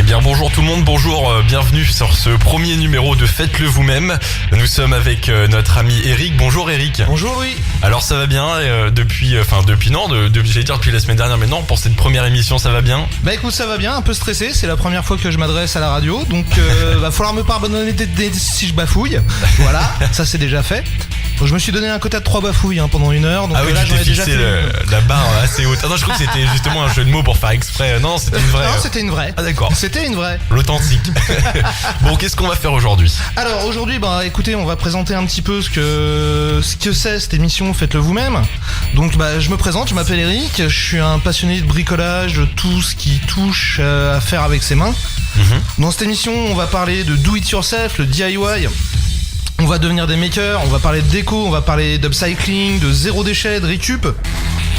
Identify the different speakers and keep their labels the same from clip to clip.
Speaker 1: Bien bonjour tout le monde, bonjour, bienvenue sur ce premier numéro de Faites-le vous-même. Nous sommes avec notre ami Eric. Bonjour Eric.
Speaker 2: Bonjour Louis.
Speaker 1: Alors ça va bien depuis la semaine dernière, mais non, pour cette première émission ça va bien?
Speaker 2: Bah écoute, ça va bien, un peu stressé, c'est la première fois que je m'adresse à la radio, donc va falloir me pardonner si je bafouille. Voilà, ça c'est déjà fait. Donc, je me suis donné un quota de 3 bafouilles pendant 1 heure, donc
Speaker 1: ah oui,
Speaker 2: là
Speaker 1: tu
Speaker 2: j'en
Speaker 1: t'es
Speaker 2: ai déjà
Speaker 1: fixé
Speaker 2: fait
Speaker 1: la barre assez haute. Ah non, je crois que c'était justement un jeu de mots pour faire exprès. Non, c'était une vraie.
Speaker 2: Non, c'était une vraie.
Speaker 1: Ah d'accord.
Speaker 2: C'était une vraie.
Speaker 1: L'authentique. Bon, qu'est-ce qu'on va faire aujourd'hui?
Speaker 2: Alors aujourd'hui, écoutez, on va présenter un petit peu ce que c'est cette émission Faites-le vous-même. Donc je me présente, je m'appelle Eric, je suis un passionné de bricolage, de tout ce qui touche à faire avec ses mains. Dans cette émission, on va parler de do it yourself, le DIY. On va devenir des makers, on va parler de déco, on va parler d'upcycling, de zéro déchet, de récup,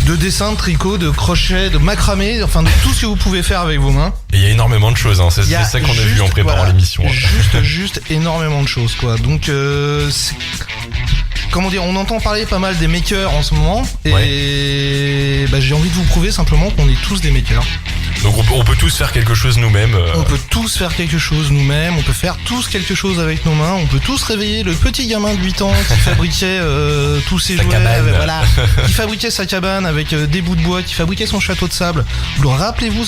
Speaker 2: de dessin, de tricot, de crochet, de macramé, enfin de tout ce que vous pouvez faire avec vos mains.
Speaker 1: Et il y a énormément de choses, c'est ça qu'on a vu en préparant l'émission.
Speaker 2: Juste énormément de choses quoi. Donc comment dire, on entend parler pas mal des makers en ce moment et j'ai envie de vous prouver simplement qu'on est tous des makers.
Speaker 1: Donc on peut tous faire quelque chose nous-mêmes.
Speaker 2: On peut tous faire quelque chose nous-mêmes, on peut faire tous quelque chose avec nos mains, on peut tous réveiller le petit gamin de 8 ans qui fabriquait tous ses jouets, qui fabriquait sa cabane avec des bouts de bois, qui fabriquait son château de sable. Rappelez-vous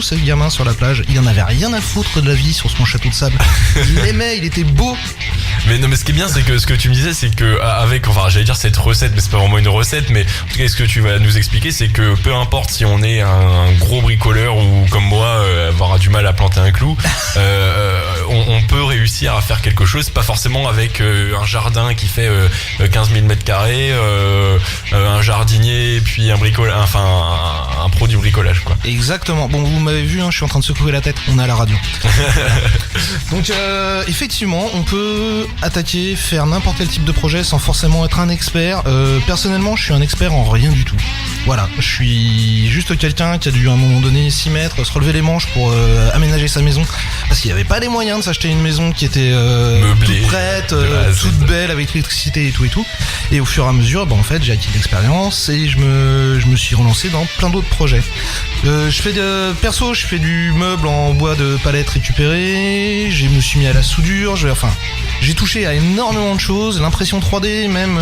Speaker 2: ce gamin sur la plage, il en avait rien à foutre de la vie sur son château de sable. Il l'aimait, il était beau.
Speaker 1: Mais non, mais ce qui est bien, c'est que ce que tu me disais, c'est que j'allais dire cette recette, mais c'est pas vraiment une recette, mais en tout cas, ce que tu vas nous expliquer, c'est que peu importe si on est un gros bricoleur ou comme moi, avoir du mal à planter un clou, on peut réussir à faire quelque chose, pas forcément avec un jardin qui fait 15 000 mètres carrés, un jardinier, et puis un pro du bricolage, quoi.
Speaker 2: Exactement. Bon, vous m'avez vu, je suis en train de secouer la tête, on est à la radio. Donc, effectivement, on peut attaquer, faire n'importe quel type de projet sans forcément être un expert. Personnellement, je suis un expert en rien du tout. Voilà, je suis juste quelqu'un qui a dû à un moment donné s'y mettre, se relever les manches pour aménager sa maison, parce qu'il n'y avait pas les moyens de s'acheter une maison qui était
Speaker 1: meublée,
Speaker 2: toute prête, toute belle avec l'électricité et tout. Et au fur et à mesure, en fait, j'ai acquis de l'expérience et je me suis relancé dans plein d'autres projets. Je fais du meuble en bois de palette récupéré, je me suis mis à la soudure, j'ai touché à énormément de choses, l'impression 3D même,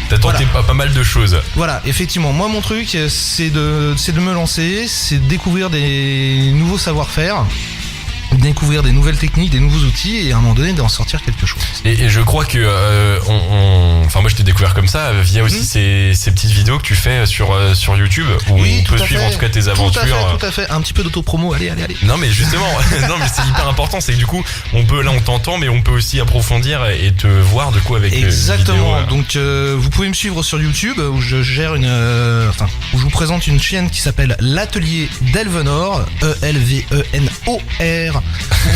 Speaker 1: t'as tenté pas mal de choses.
Speaker 2: Voilà, effectivement, moi mon truc c'est de me lancer, c'est de découvrir des nouveaux savoir-faire, découvrir des nouvelles techniques, des nouveaux outils et à un moment donné d'en sortir quelque chose.
Speaker 1: Et je crois que moi je t'ai découvert comme ça via aussi ces petites vidéos que tu fais sur YouTube où on peut suivre en tout cas tes aventures.
Speaker 2: Tout à fait, un petit peu d'auto-promo, allez.
Speaker 1: Non mais justement, c'est hyper important, c'est que du coup on t'entend mais on peut aussi approfondir et te voir de quoi avec
Speaker 2: exactement.
Speaker 1: Vidéos.
Speaker 2: Donc vous pouvez me suivre sur YouTube où je gère où je vous présente une chaîne qui s'appelle l'Atelier d'Elvenor, ELVENOR,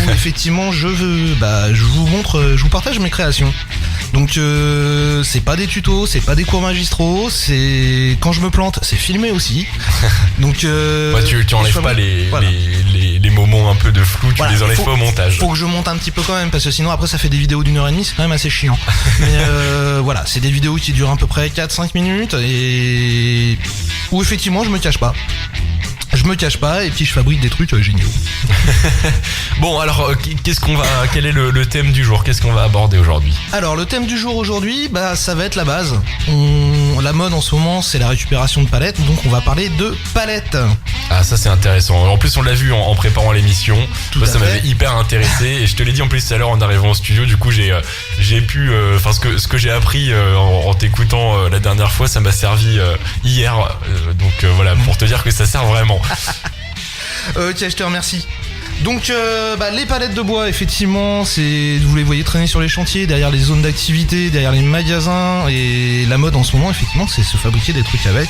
Speaker 2: où effectivement je vous partage mes créations. Donc c'est pas des tutos, c'est pas des cours magistraux, c'est quand je me plante, c'est filmé aussi. Donc
Speaker 1: tu enlèves pas les moments un peu de flou, tu les enlèves pas au montage.
Speaker 2: Faut que je monte un petit peu quand même parce que sinon après ça fait des vidéos d'1h30, c'est quand même assez chiant. Mais voilà, c'est des vidéos qui durent à peu près 4-5 minutes et où effectivement je me cache pas et puis je fabrique des trucs géniaux.
Speaker 1: Bon alors quel est le thème du jour? Qu'est-ce qu'on va aborder aujourd'hui?
Speaker 2: Alors le thème du jour aujourd'hui, ça va être la base. La mode en ce moment c'est la récupération de palettes, donc on va parler de palettes. Ah
Speaker 1: ça c'est intéressant. En plus on l'a vu en préparant l'émission. Ça m'avait hyper intéressé et je te l'ai dit en plus tout à l'heure en arrivant au studio. Du coup j'ai pu ce que j'ai appris en t'écoutant la dernière fois, ça m'a servi hier. Donc voilà, pour te dire que ça sert vraiment.
Speaker 2: Ok, je te remercie. Donc les palettes de bois, effectivement, vous les voyez traîner sur les chantiers, derrière les zones d'activité, derrière les magasins, et la mode en ce moment, effectivement, c'est se fabriquer des trucs avec.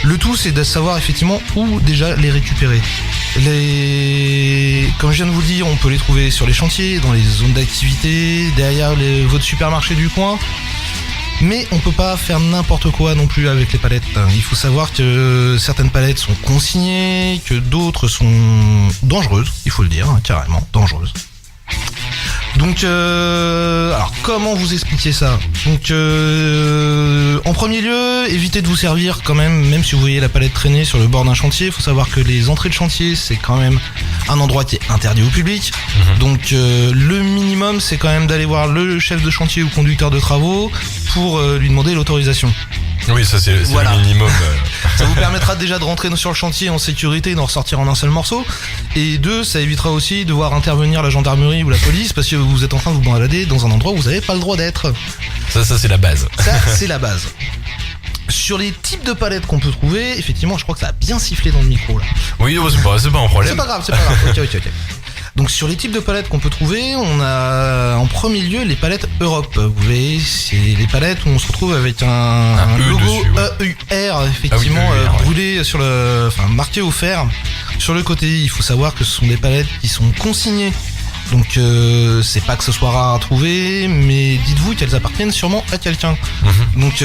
Speaker 2: Le tout, c'est de savoir effectivement où déjà les récupérer. Comme je viens de vous le dire, on peut les trouver sur les chantiers, dans les zones d'activité, derrière votre supermarché du coin. Mais on peut pas faire n'importe quoi non plus avec les palettes. Il faut savoir que certaines palettes sont consignées, que d'autres sont dangereuses, il faut le dire, carrément dangereuses. Donc, alors comment vous expliquer ça? Donc, en premier lieu, évitez de vous servir quand même si vous voyez la palette traîner sur le bord d'un chantier. Il faut savoir que les entrées de chantier, c'est quand même un endroit qui est interdit au public. Donc, le minimum, c'est quand même d'aller voir le chef de chantier ou conducteur de travaux pour lui demander l'autorisation.
Speaker 1: Oui, ça c'est
Speaker 2: Voilà.
Speaker 1: le minimum.
Speaker 2: Ça vous permettra déjà de rentrer sur le chantier en sécurité et d'en ressortir en un seul morceau. Et deux, ça évitera aussi de voir intervenir la gendarmerie ou la police parce que vous êtes en train de vous balader dans un endroit où vous n'avez pas le droit d'être.
Speaker 1: Ça c'est la base.
Speaker 2: Ça, c'est la base. Sur les types de palettes qu'on peut trouver, effectivement, je crois que ça a bien sifflé dans le micro là.
Speaker 1: Oui, c'est pas un
Speaker 2: C'est
Speaker 1: problème.
Speaker 2: pas grave. Ok. Donc sur les types de palettes qu'on peut trouver, on a en premier lieu les palettes Europe. Vous voyez, c'est les palettes où on se retrouve avec un
Speaker 1: E
Speaker 2: logo
Speaker 1: dessus, ouais.
Speaker 2: EUR effectivement
Speaker 1: Ah oui, EUR, ouais.
Speaker 2: brûlé sur marqué au fer sur le côté. Il faut savoir que ce sont des palettes qui sont consignées. Donc c'est pas que ce soit rare à trouver, mais dites-vous qu'elles appartiennent sûrement à quelqu'un. Donc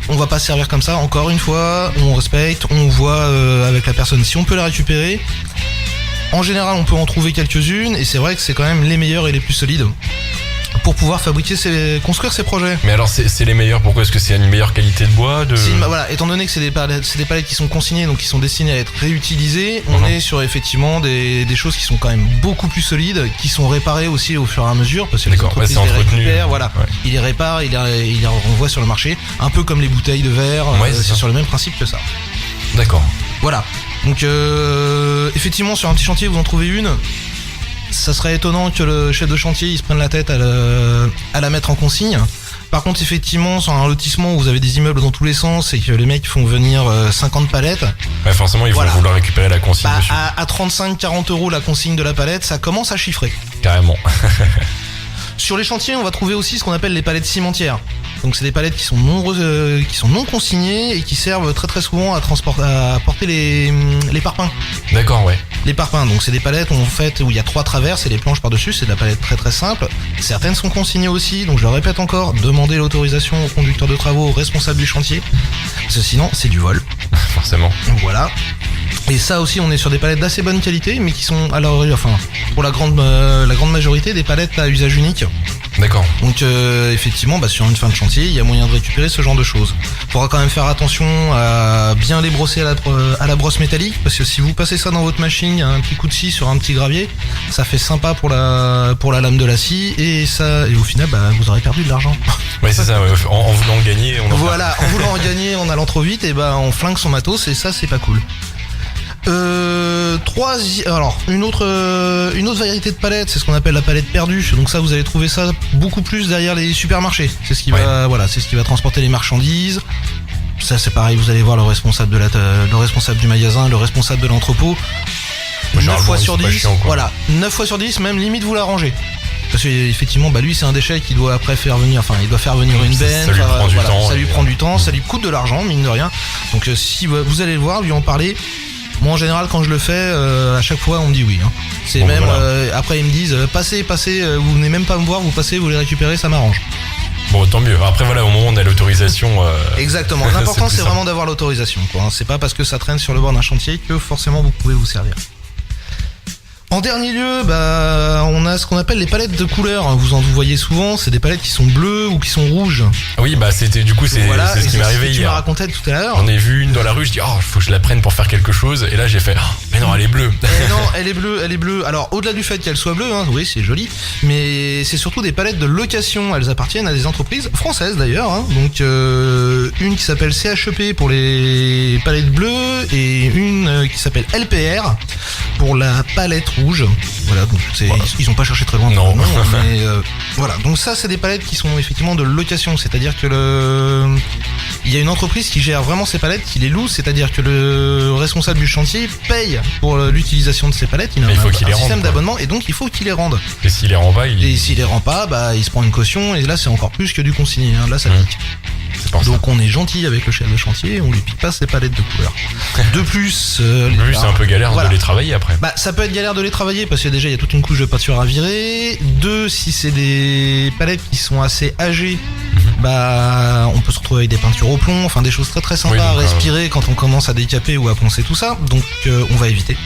Speaker 2: on va pas se servir comme ça. Encore une fois, on respecte, on voit avec la personne si on peut la récupérer. En général, on peut en trouver quelques-unes, et c'est vrai que c'est quand même les meilleures et les plus solides pour pouvoir construire ses projets.
Speaker 1: Mais alors c'est les meilleurs, pourquoi? Est-ce que c'est une meilleure qualité de bois
Speaker 2: Voilà, étant donné que c'est des palettes qui sont consignées, donc qui sont destinées à être réutilisées, on est sur effectivement des choses qui sont quand même beaucoup plus solides, qui sont réparées aussi au fur et à mesure, parce que les entreprises
Speaker 1: c'est
Speaker 2: les
Speaker 1: entretenu.
Speaker 2: récupèrent, voilà,
Speaker 1: Ouais.
Speaker 2: ils les réparent, ils les renvoient sur le marché, un peu comme les bouteilles de verre,
Speaker 1: Ouais, c'est
Speaker 2: c'est
Speaker 1: ça.
Speaker 2: sur le même principe que ça.
Speaker 1: D'accord.
Speaker 2: Voilà. Donc effectivement sur un petit chantier vous en trouvez une. Ça serait étonnant que le chef de chantier il se prenne la tête à la mettre en consigne. Par contre effectivement sur un lotissement où vous avez des immeubles dans tous les sens et que les mecs font venir 50 palettes,
Speaker 1: Ouais, forcément il faut
Speaker 2: Voilà.
Speaker 1: vouloir récupérer la consigne dessus.
Speaker 2: à 35-40 euros la consigne de la palette, ça commence à chiffrer.
Speaker 1: Carrément.
Speaker 2: Sur les chantiers on va trouver aussi ce qu'on appelle les palettes cimentières. Donc c'est des palettes qui sont non consignées et qui servent très très souvent à porter les parpaings.
Speaker 1: D'accord, ouais.
Speaker 2: Les parpaings, donc c'est des palettes où il y a 3 traverses et les planches par-dessus, c'est de la palette très très simple. Certaines sont consignées aussi, donc je le répète encore, demandez l'autorisation au conducteur de travaux, au responsable du chantier, parce que sinon c'est du vol.
Speaker 1: Forcément.
Speaker 2: Voilà. Et ça aussi, on est sur des palettes d'assez bonne qualité, mais qui sont pour la grande majorité des palettes à usage unique.
Speaker 1: D'accord.
Speaker 2: Donc effectivement, sur une fin de chantier, il y a moyen de récupérer ce genre de choses. Faudra quand même faire attention à bien les brosser à la brosse métallique, parce que si vous passez ça dans votre machine, un petit coup de scie sur un petit gravier, ça fait sympa pour la lame de la scie, et au final, vous aurez perdu de l'argent.
Speaker 1: Ouais, c'est ça, ouais. En voulant gagner, on en
Speaker 2: Voilà, en voulant en gagner, en allant trop vite, et on flingue son matos, et ça, c'est pas cool. Alors une autre variété de palettes, c'est ce qu'on appelle la palette perdue. Donc ça, vous allez trouver ça beaucoup plus derrière les supermarchés. C'est ce qui c'est ce qui va transporter les marchandises. Ça c'est pareil, vous allez voir le responsable du magasin, le responsable de l'entrepôt. 9 fois sur 10,
Speaker 1: chiant,
Speaker 2: voilà, 9 fois sur 10, même limite vous l'arrangez. Parce que effectivement, lui c'est un déchet qu'il doit après faire venir, il doit faire venir une benne,
Speaker 1: ça lui prend du temps,
Speaker 2: ça lui prend du temps, ça lui coûte de l'argent, mine de rien. Donc si vous allez le voir, lui en parler. Moi en général quand je le fais, à chaque fois on me dit oui. C'est
Speaker 1: bon,
Speaker 2: même
Speaker 1: voilà.
Speaker 2: après ils me disent passez, vous venez même pas me voir, vous passez, vous les récupérez, ça m'arrange.
Speaker 1: Bon, tant mieux. Après voilà, au moment où on a l'autorisation.
Speaker 2: Exactement. L'important c'est
Speaker 1: plus
Speaker 2: vraiment d'avoir l'autorisation, quoi. C'est pas parce que ça traîne sur le bord d'un chantier que forcément vous pouvez vous servir. En dernier lieu, on a ce qu'on appelle les palettes de couleurs. Vous voyez souvent, c'est des palettes qui sont bleues ou qui sont rouges.
Speaker 1: Oui, c'est
Speaker 2: Voilà,
Speaker 1: ce qui m'est arrivé
Speaker 2: Tu
Speaker 1: hier.
Speaker 2: m'as raconté tout à l'heure.
Speaker 1: J'en ai vu une dans la rue, je dis faut que je la prenne pour faire quelque chose, et là j'ai fait mais non, elle est bleue.
Speaker 2: Non, elle est bleue. Alors au-delà du fait qu'elle soit bleue, oui c'est joli, mais c'est surtout des palettes de location. Elles appartiennent à des entreprises françaises d'ailleurs. Donc une qui s'appelle CHEP pour les palettes bleues et une qui s'appelle LPR pour la palette rouge. Voilà, donc ils ont pas cherché très loin.
Speaker 1: Non.
Speaker 2: Mais voilà, donc ça c'est des palettes qui sont effectivement de location, c'est-à-dire que il y a une entreprise qui gère vraiment ces palettes, qui les loue, c'est-à-dire que le responsable du chantier paye pour l'utilisation de ces palettes, il a un système d'abonnement et donc il faut qu'il les rende.
Speaker 1: Et s'il les rend pas,
Speaker 2: Et s'il les rend pas, il se prend une caution et là c'est encore plus que du consigné, là ça pique. Donc on est gentil avec le chef de chantier, on lui pique pas ses palettes de couleurs. De plus,
Speaker 1: c'est un peu galère de les travailler après.
Speaker 2: Ça peut être galère de les travailler parce que déjà il y a toute une couche de peinture à virer. Deux, si c'est des palettes qui sont assez âgées, on peut se retrouver avec des peintures au plomb, des choses très très sympas à respirer quand on commence à décaper ou à poncer tout ça. Donc on va éviter.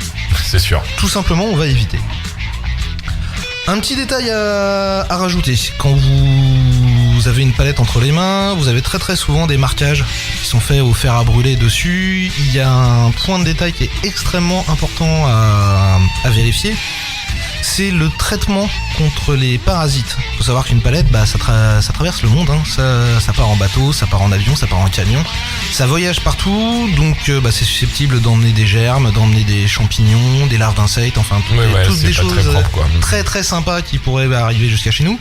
Speaker 1: C'est sûr.
Speaker 2: Tout simplement on va éviter. Un petit détail à rajouter. Quand vous avez une palette entre les mains, vous avez très très souvent des marquages qui sont faits au fer à brûler dessus. Il y a un point de détail qui est extrêmement important à vérifier. C'est le traitement contre les parasites. Il faut savoir qu'une palette, ça traverse le monde. Hein. Ça part en bateau, ça part en avion, ça part en camion. Ça voyage partout, donc c'est susceptible d'emmener des germes, d'emmener des champignons, des larves d'insectes, enfin toutes des choses
Speaker 1: très propre, quoi.
Speaker 2: Très très sympas qui pourraient arriver jusqu'à chez nous.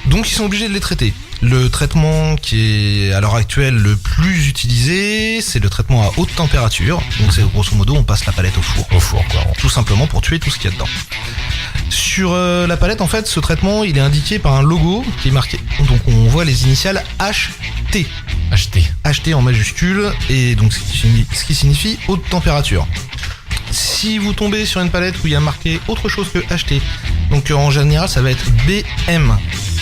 Speaker 2: Donc ils sont obligés de les traiter. Le traitement qui est à l'heure actuelle le plus utilisé, c'est le traitement à haute température. Donc c'est grosso modo, on passe la palette au four.
Speaker 1: Au four, quoi.
Speaker 2: Tout simplement pour tuer tout ce qu'il y a dedans. Sur la palette, en fait, ce traitement, il est indiqué par un logo qui est marqué. Donc on voit les initiales HT. HT en majuscule, et donc ce qui signifie haute température. Si vous tombez sur une palette où il y a marqué autre chose que HT, donc en général ça va être BM.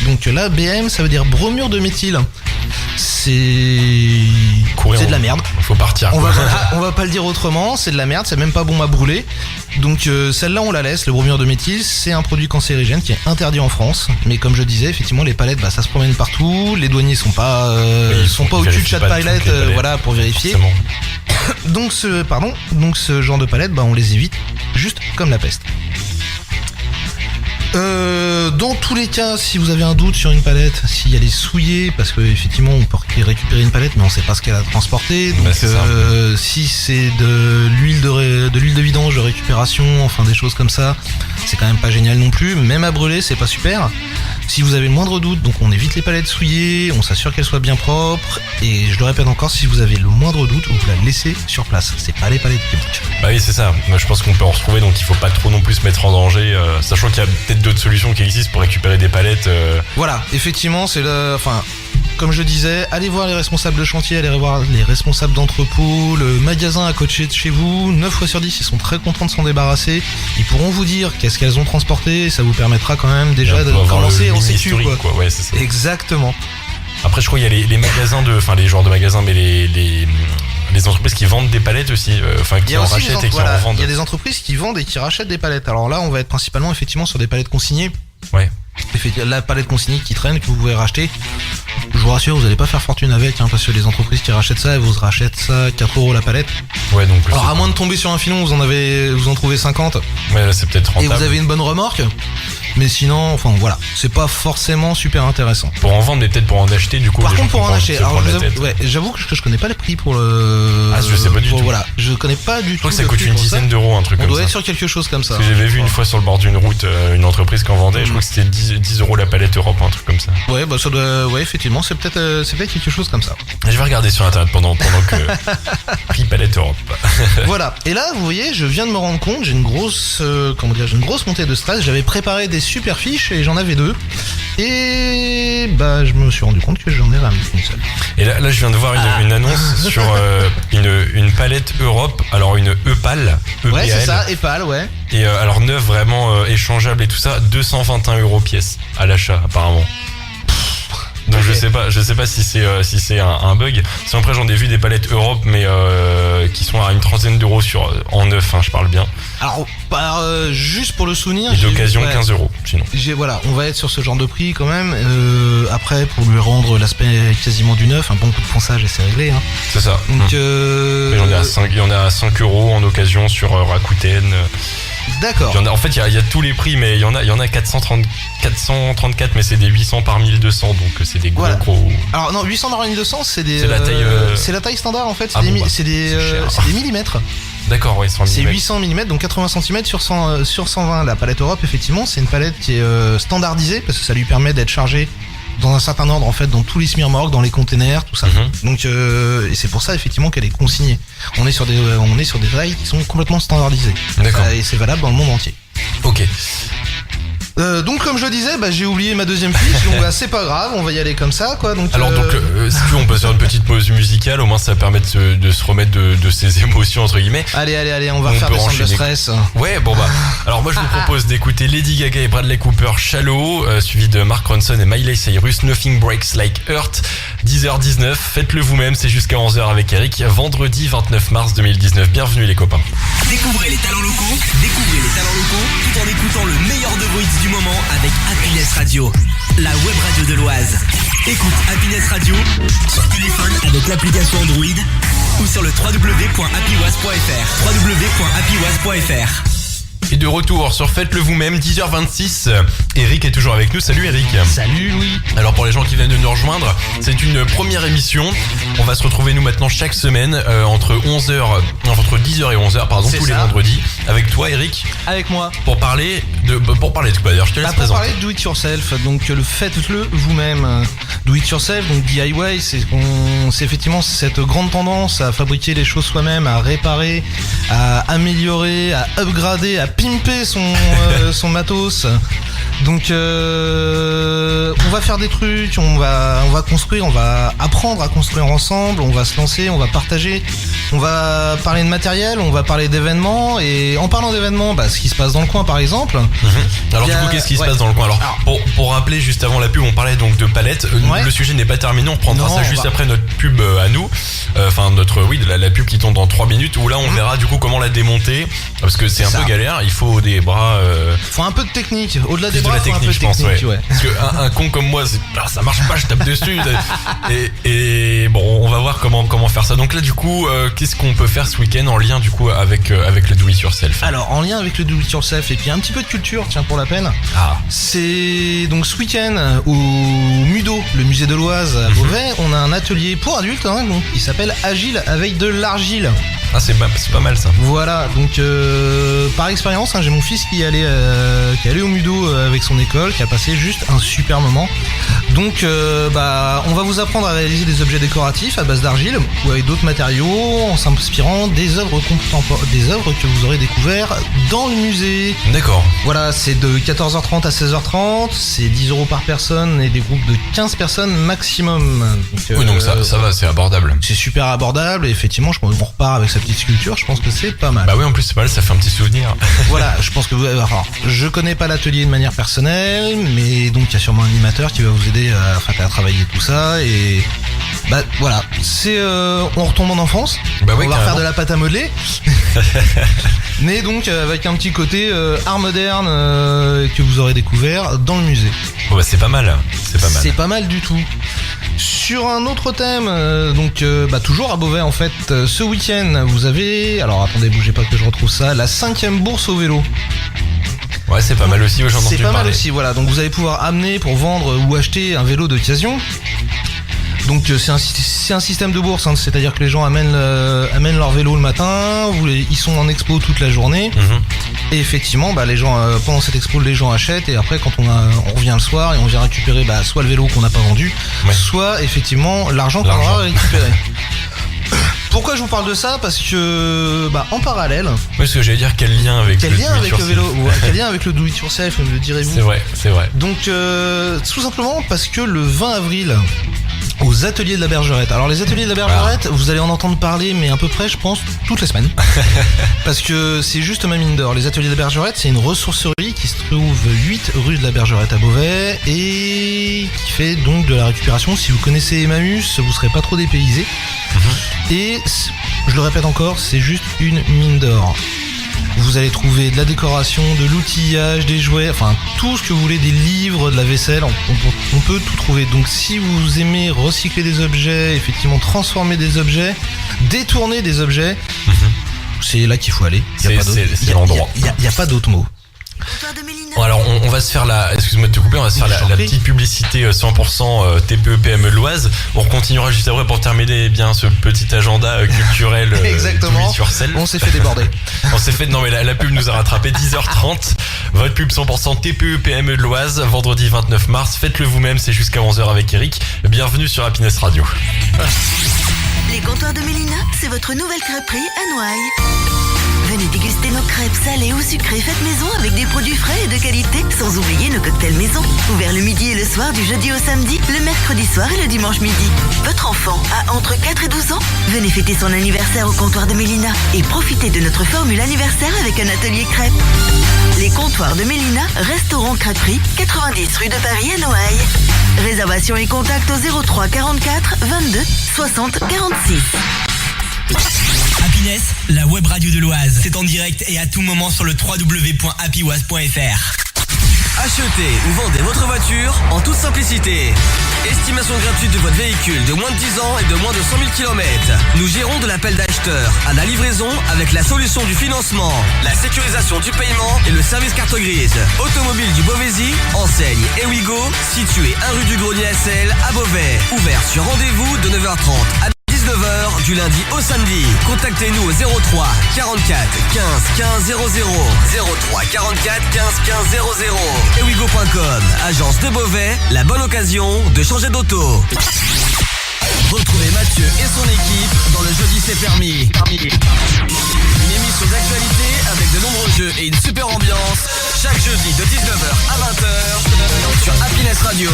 Speaker 2: Donc là, BM, ça veut dire bromure de méthyle. C'est de la merde.
Speaker 1: Faut partir.
Speaker 2: On va pas le dire autrement, c'est de la merde, c'est même pas bon à brûler. Donc celle-là on la laisse, le bromure de méthyle, c'est un produit cancérigène qui est interdit en France. Mais comme je disais, effectivement les palettes, ça se promène partout, les douaniers sont pas au-dessus de chaque palette, pour vérifier. Donc ce genre de palette, on les évite juste comme la peste. Dans tous les cas, si vous avez un doute sur une palette, si elle est souillée, parce que effectivement on peut récupérer une palette mais on sait pas ce qu'elle a transporté, donc si c'est de l'huile de vidange, de récupération, enfin des choses comme ça, c'est quand même pas génial non plus, même à brûler c'est pas super. Si vous avez le moindre doute, donc on évite les palettes souillées, on s'assure qu'elles soient bien propres, et je le répète encore, si vous avez le moindre doute, vous la laissez sur place, c'est pas les palettes qui manquent.
Speaker 1: Bah oui, c'est ça, moi je pense qu'on peut en retrouver, donc il faut pas trop non plus se mettre en danger, sachant qu'il y a peut-être d'autres solutions qui existent pour récupérer des palettes.
Speaker 2: Voilà, effectivement, comme je disais, allez voir les responsables de chantier, allez voir les responsables d'entrepôt, le magasin à côté de chez vous, 9 fois sur 10, ils sont très contents de s'en débarrasser, ils pourront vous dire qu'est-ce qu'elles ont transporté, et ça vous permettra quand même déjà de commencer en sécu,
Speaker 1: quoi. Ouais, c'est ça.
Speaker 2: Exactement.
Speaker 1: Après je crois qu'il y a les magasins les genres de magasins, mais les entreprises qui vendent des palettes aussi, qui en rachètent et qui en revendent.
Speaker 2: Il y a des entreprises qui vendent et qui rachètent des palettes. Alors là, on va être principalement effectivement sur des palettes consignées.
Speaker 1: Ouais.
Speaker 2: La palette consignée qui traîne, que vous pouvez racheter. Je vous rassure, vous allez pas faire fortune avec, parce que les entreprises qui rachètent ça, elles vous rachètent ça 4€ la palette.
Speaker 1: Ouais, donc.
Speaker 2: Alors à moins de tomber sur un filon, vous en trouvez 50.
Speaker 1: Ouais, là c'est peut-être rentable.
Speaker 2: Et vous avez une bonne remorque. Mais sinon, c'est pas forcément super intéressant.
Speaker 1: Pour en vendre, mais peut-être pour en acheter, du coup.
Speaker 2: Par contre, pour en acheter, alors j'avoue que je connais pas les prix pour le.
Speaker 1: Ah, je sais pas du tout.
Speaker 2: Voilà, je connais pas du tout.
Speaker 1: Je crois que ça coûte une dizaine d'euros, un truc comme ça.
Speaker 2: On doit être sur quelque chose comme ça.
Speaker 1: Parce que j'avais vu une fois sur le bord d'une route une entreprise qui en vendait, je crois que c'était 10€ la palette Europe, un truc comme ça.
Speaker 2: Ouais, ça doit. Ouais, effectivement, c'est peut-être quelque chose comme ça.
Speaker 1: Je vais regarder sur internet pendant que. Prix palette Europe.
Speaker 2: Voilà. Et là, vous voyez, je viens de me rendre compte, j'ai une grosse montée de stress. J'avais préparé des super fiches et j'en avais 2. Et je me suis rendu compte que j'en ai ramené une seule.
Speaker 1: Et là je viens de voir une annonce sur une palette Europe, alors une EPAL.
Speaker 2: Ouais, c'est ça, EPAL, ouais.
Speaker 1: Et alors neuve, vraiment échangeable et tout ça, 221€ pièce à l'achat apparemment. Donc okay. je sais pas si c'est un bug. Sinon après j'en ai vu des palettes Europe mais qui sont à une trentaine d'euros en neuf, je parle bien.
Speaker 2: Alors juste pour le souvenir,
Speaker 1: et d'occasion 15€ sinon.
Speaker 2: On va être sur ce genre de prix quand même. Après pour lui rendre l'aspect quasiment du neuf, un bon coup de ponçage et c'est réglé.
Speaker 1: C'est ça.
Speaker 2: Donc
Speaker 1: il y en a à 5€ en occasion sur Rakuten.
Speaker 2: D'accord.
Speaker 1: En fait, il y a tous les prix, mais il y en a 434, mais c'est des 800 par 1200, donc c'est des gros.
Speaker 2: Alors non, 800 par 1200, c'est la taille. C'est la taille standard en fait. C'est des millimètres.
Speaker 1: D'accord, ouais, 100 mm.
Speaker 2: C'est 800 mm, donc 80 cm sur 120. La palette Europe, effectivement, c'est une palette qui est standardisée parce que ça lui permet d'être chargée dans un certain ordre en fait dans tous les smirmorques, dans les containers, tout ça. Donc et c'est pour ça effectivement qu'elle est consignée. On est sur des tailles qui sont complètement standardisées.
Speaker 1: D'accord.
Speaker 2: Et c'est valable dans le monde entier.
Speaker 1: Ok.
Speaker 2: Donc comme je disais, j'ai oublié ma deuxième fiche, donc c'est pas grave, on va y aller comme ça quoi. Donc,
Speaker 1: alors si tu veux, on peut faire une petite pause musicale, au moins ça permet de se remettre de ses émotions entre guillemets.
Speaker 2: Allez, on va faire descendre le stress.
Speaker 1: Ouais, alors moi je vous propose d'écouter Lady Gaga et Bradley Cooper, Shallow, suivi de Mark Ronson et Miley Cyrus, Nothing Breaks Like Earth. 10h19, faites-le vous-même, c'est jusqu'à 11h avec Eric, vendredi 29 mars 2019. Bienvenue les copains.
Speaker 3: Découvrez les talents locaux, tout en écoutant le meilleur de vos hits du moment avec Happiness Radio, la web radio de l'Oise. Écoute Happiness Radio sur téléphone avec l'application Android ou sur le www.happywas.fr. www.happywas.fr.
Speaker 1: Et de retour sur Faites-le vous-même, 10h26. Eric est toujours avec nous. Salut Eric.
Speaker 2: Salut Louis.
Speaker 1: Alors pour les gens qui viennent de nous rejoindre, c'est une première émission. On va se retrouver nous maintenant chaque semaine entre 10h et 11h tous les vendredis avec toi Eric.
Speaker 2: Avec moi.
Speaker 1: Pour parler de quoi d'ailleurs, je te laisse présenter.
Speaker 2: Pour parler de do it yourself, donc le faites-le vous-même. Do it yourself, donc DIY, c'est effectivement cette grande tendance à fabriquer les choses soi-même, à réparer, à améliorer, à upgrader, à pimper son matos. Donc on va faire des trucs, on va construire, on va apprendre à construire ensemble, on va se lancer, on va partager, on va parler de matériel, on va parler d'événements, et en parlant d'événements, ce qui se passe dans le coin par exemple.
Speaker 1: Alors du coup, qu'est-ce qui se passe dans le coin? Alors pour rappeler, juste avant la pub, on parlait donc de palettes. Le sujet n'est pas terminé, on reprendra ça juste après notre pub à nous. Enfin la pub qui tombe dans 3 minutes, où là on verra du coup comment la démonter, parce que c'est un peu galère, il faut des bras...
Speaker 2: Faut un peu de technique, au-delà des bras,
Speaker 1: de la technique, je pense,
Speaker 2: ouais.
Speaker 1: Parce qu'un con comme moi, ça marche pas, je tape dessus. et bon, on va voir comment faire ça. Donc là, du coup, qu'est-ce qu'on peut faire ce week-end en lien du coup avec le do it yourself?
Speaker 2: Alors, en lien avec le do it yourself, et puis un petit peu de culture, tiens, pour la peine. C'est donc ce week-end au Mudo, le musée de l'Oise à Beauvais, on a un atelier pour adultes, donc, qui s'appelle Agile avec de l'argile.
Speaker 1: Ah, c'est pas mal ça.
Speaker 2: Voilà, donc par expérience, j'ai mon fils qui est allé au Mudo avec son école, qui a passé juste un super moment. Donc on va vous apprendre à réaliser des objets décoratifs à base d'argile ou avec d'autres matériaux, en s'inspirant des œuvres que vous aurez découvertes dans le musée.
Speaker 1: D'accord.
Speaker 2: Voilà, c'est de 14h30 à 16h30, c'est 10€ par personne et des groupes de 15 personnes maximum.
Speaker 1: Donc ça va, c'est abordable.
Speaker 2: C'est super abordable, et effectivement, je pense qu'on repart avec sa petite sculpture, je pense que c'est pas mal.
Speaker 1: Bah oui, en plus c'est pas mal, ça fait un petit souvenir.
Speaker 2: Voilà, je pense que je connais pas l'atelier de manière personnelle, mais donc il y a sûrement un animateur qui va vous aider à travailler tout ça, et voilà, c'est on retombe en enfance. On va faire de la pâte à modeler. Mais donc avec un petit côté art moderne que vous aurez découvert dans le musée.
Speaker 1: C'est pas mal.
Speaker 2: C'est pas mal du tout. Sur un autre thème, toujours à Beauvais en fait, ce week-end vous avez, alors attendez, bougez pas que je retrouve ça, la 5e bourse au vélo.
Speaker 1: Ouais, c'est pas mal aussi, j'en ai entendu parler.
Speaker 2: C'est pas mal aussi, voilà, donc vous allez pouvoir amener pour vendre ou acheter un vélo d'occasion. Donc c'est un système de bourse, c'est-à-dire que les gens amènent leur vélo le matin, ils sont en expo toute la journée, et effectivement les gens pendant cette expo les gens achètent, et après quand on revient le soir et on vient récupérer soit le vélo qu'on n'a pas vendu, soit effectivement l'argent qu'on aura récupéré. Pourquoi je vous parle de ça? Parce que en parallèle.
Speaker 1: Parce que j'allais dire quel lien avec
Speaker 2: le vélo, quel lien avec le do it yourself, me direz-vous?
Speaker 1: C'est vrai.
Speaker 2: Donc tout simplement parce que le 20 avril aux ateliers de la Bergerette. Alors les ateliers de la Bergerette, vous allez en entendre parler, mais à peu près, je pense, toutes les semaines. Parce que c'est juste ma mine d'or. Les ateliers de la Bergerette, c'est une ressourcerie qui se trouve 8 rue de la Bergerette à Beauvais, et qui fait donc de la récupération. Si vous connaissez Emmaüs, vous serez pas trop dépaysé. Et je le répète encore, c'est juste une mine d'or. Vous allez trouver de la décoration, de l'outillage, des jouets, enfin tout ce que vous voulez, des livres, de la vaisselle, on peut tout trouver. Donc si vous aimez recycler des objets, effectivement transformer des objets, détourner des objets, c'est là qu'il faut aller.
Speaker 1: C'est l'endroit.
Speaker 2: Il n'y a pas d'autre mot.
Speaker 1: Bon, alors on va se faire excuse-moi de te couper, on va se faire la petite publicité 100% TPE PME de l'Oise. On continuera juste après pour terminer ce petit agenda culturel.
Speaker 2: Exactement. On s'est fait déborder.
Speaker 1: Non mais la pub nous a rattrapé. 10h30. Votre pub 100% TPE PME de l'Oise, vendredi 29 mars. Faites-le vous-même, c'est jusqu'à 11h avec Eric. Bienvenue sur Happiness Radio.
Speaker 4: Les comptoirs de Mélina, c'est votre nouvelle crêperie à Noailles. Venez déguster nos crêpes salées ou sucrées faites maison avec des produits frais et de qualité, sans oublier nos cocktails maison. Ouvert le midi et le soir du jeudi au samedi, le mercredi soir et le dimanche midi. Votre enfant a entre 4 et 12 ans? Venez fêter son anniversaire au comptoir de Mélina et profitez de notre formule anniversaire avec un atelier crêpes. Les comptoirs de Mélina, restaurant crêperie, 90 rue de Paris à Noailles. Réservation et contact au 03 44 22 60 46.
Speaker 3: Happiness, la web radio de l'Oise. C'est en direct et à tout moment sur le www.happywas.fr. Achetez ou vendez votre voiture en toute simplicité. Estimation gratuite de votre véhicule de moins de 10 ans et de moins de 100 000 km. Nous gérons de l'appel d'acheteur à la livraison avec la solution du financement, la sécurisation du paiement et le service carte grise. Automobile du Beauvaisis, enseigne Ewigo, situé 1 rue du Grenier SL à Beauvais. Ouvert sur rendez-vous de 9h30 à 19h du lundi au samedi. Contactez-nous au 03 44 15 15 00 03 44 15 15 00 Ewigo.com, agence de Beauvais, la bonne occasion de changer d'auto. Retrouvez Mathieu et son équipe dans le Jeudi c'est permis. Une émission d'actualité avec de nombreux jeux et une super ambiance chaque jeudi de 19h à 20h sur Happiness Radio.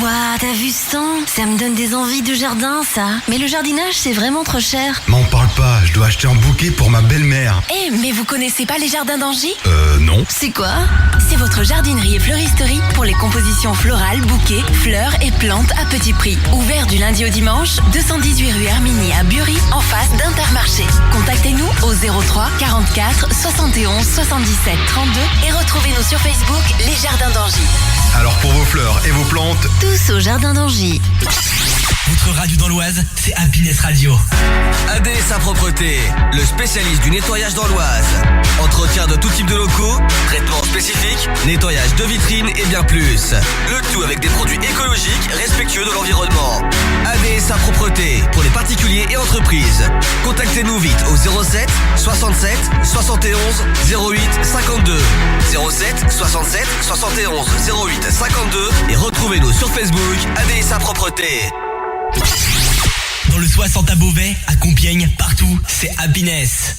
Speaker 4: Ouah, t'as vu ce temps? Ça me donne des envies de jardin, ça. Mais le jardinage, c'est vraiment trop cher.
Speaker 5: M'en parle pas, je dois acheter un bouquet pour ma belle-mère.
Speaker 4: Eh, mais vous connaissez pas les jardins d'Angy?
Speaker 5: Non.
Speaker 4: C'est quoi? C'est votre jardinerie et fleuristerie pour les compositions florales, bouquets, fleurs et plantes à petit prix. Ouvert du lundi au dimanche, 218 rue Herminie à Bury, en face d'Intermarché. Contactez-nous au 03 44 71 77 32 et retrouvez-nous sur Facebook Les Jardins d'Angy.
Speaker 5: Alors pour vos fleurs et vos plantes,
Speaker 4: Tous au Jardin d'Angy.
Speaker 3: Votre radio dans l'Oise, c'est Happiness Radio. AD sa propreté, le spécialiste du nettoyage dans l'Oise. Entretien de tout type de locaux, traitement spécifique, nettoyage de vitrines et bien plus. Le tout avec des produits écologiques, respectueux de l'environnement. AD sa propreté, pour les particuliers et entreprises. Contactez-nous vite au 07 67 71 08 52. 07 67 71 08 52 et retrouvez-nous sur Facebook AD sa propreté. Dans le 60 à Beauvais, à Compiègne, partout, c'est Happiness.